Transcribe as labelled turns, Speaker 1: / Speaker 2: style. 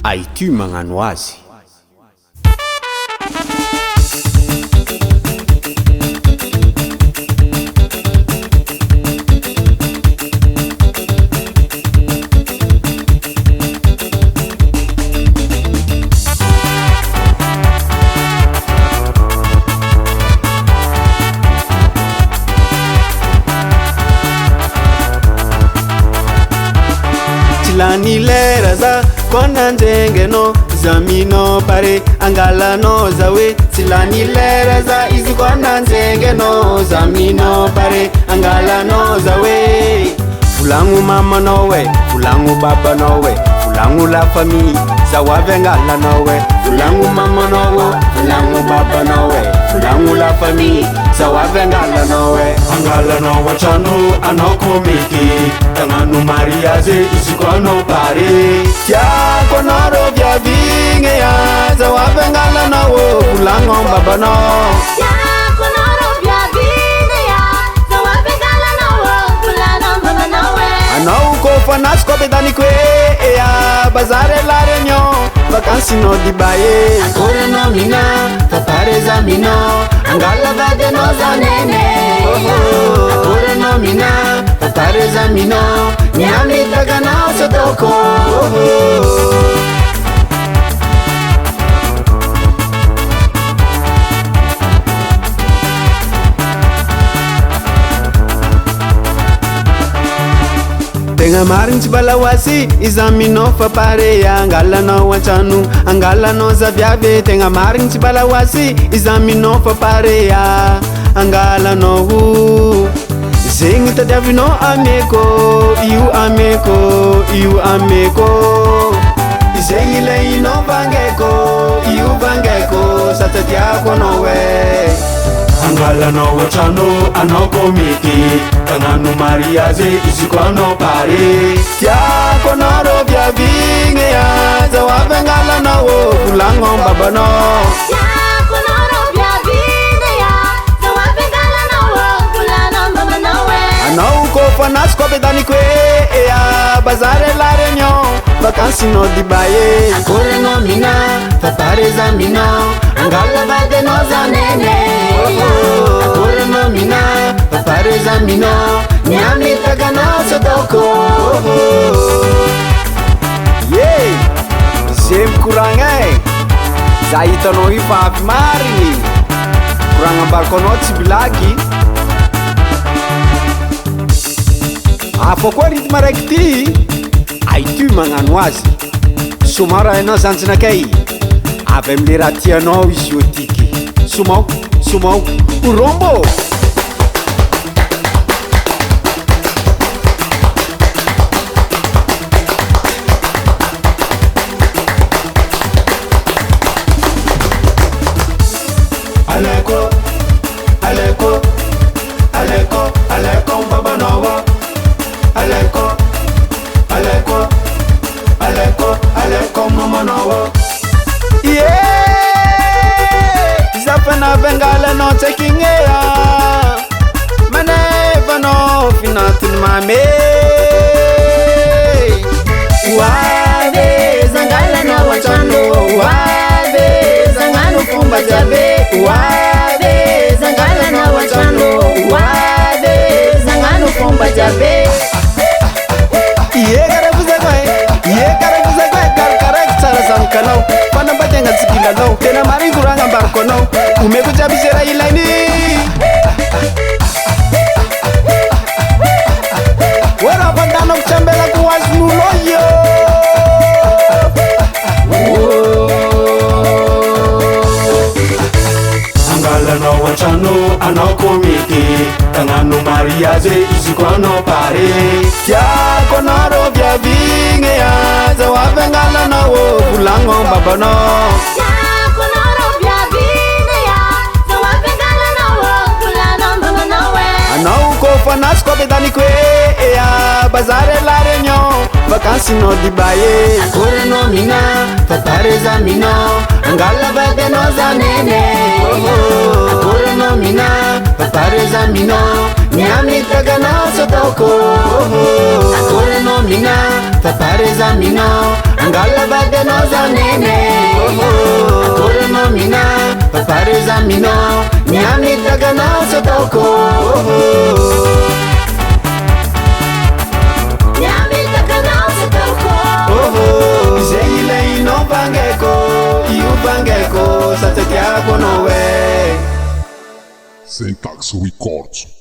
Speaker 1: AY-TUH magnano azy. Lani lera za kona njengeno zamino pare angalano zawe silani lera za izi kona njengeno zamino pare angalano zawe fulangu mama nowe fulangu baba nowe fulangu la famille zawabe ngala nowe fulangu mama nowe fulangu baba nowe fulangu la famille zawabe ngala nowe angala nowe chanu anokomiki tanganu mariaze isikono pare tia konoro vya vinge ya zawabe ngala nowe fulangu baba no
Speaker 2: tia konoro vya vinge ya zawabe ngala nowe fulangu baba nowe
Speaker 1: ano ko fanas ko bedani kwe ya bazare la renyo vacances no dibaye
Speaker 2: akore no mina tapare za mino angala vade no za nene akore no mina tapare za mino nyami daga na sotoko
Speaker 1: tenga marin balawasi izamino fa pare ya angala no wachanu angala no za viave tenga marin balawasi izamino fa pare ya angala no hu zingi ta davino ameko you ameko zingi le ino bangeko satatia kono we angala no wachano anokomiki tanganu mariaze isikono pare tia konoro vya vinge ya zawabe ngala no fulango baba no
Speaker 2: tia konoro vya vinge ya zawabe ngala no fulango baba no
Speaker 1: ano ko fanas ko bedani kwe ya bazare la renyo vacances no dibaye
Speaker 2: akore no mina tapare za mino angala vade no za nene akore no mina tapare za mino nyami taga no sotoko
Speaker 1: ye sem kurangay zaita no ifap mari kurang barkono tsibilagi apo kwa ritma rekti AY-TUH magnano azy somara enao zanjinakay avy amile raha tianao izy io tiky somao urombo aleko baba nowa aleko mama nowa zapana bengala no taking ya mane vano finatin mame
Speaker 2: wade zangala na wachano wade zangano kumba jabe wade zangala na wachano wade zangano kumba jabe
Speaker 1: kanau pana batenga tsikila no tena mari kuranga barko no umekujabisera ilaini wera bandano kuchambela kuwazmuloyo angala no wachano anokomiki tanganu mariaze isikono pare tia konaro vya vinge ya zawabe ngala no fulango baba no
Speaker 2: tia konoro vya vinge ya zawabe ngala no fulango baba no
Speaker 1: ano ko fanas ko bedani kwe ya bazare la renyo vacances no dibaye
Speaker 2: akore no mina tapare za mino angala vade no za nene akore no mina tapare za mino nyami taga no sotoko akore no mina tapare za mino angala vade no za zanene akoranao mina paparezamina miamitaganao satoko zegny ilainao bangeko io bangeko satria tiako anao e
Speaker 3: Syntax Records.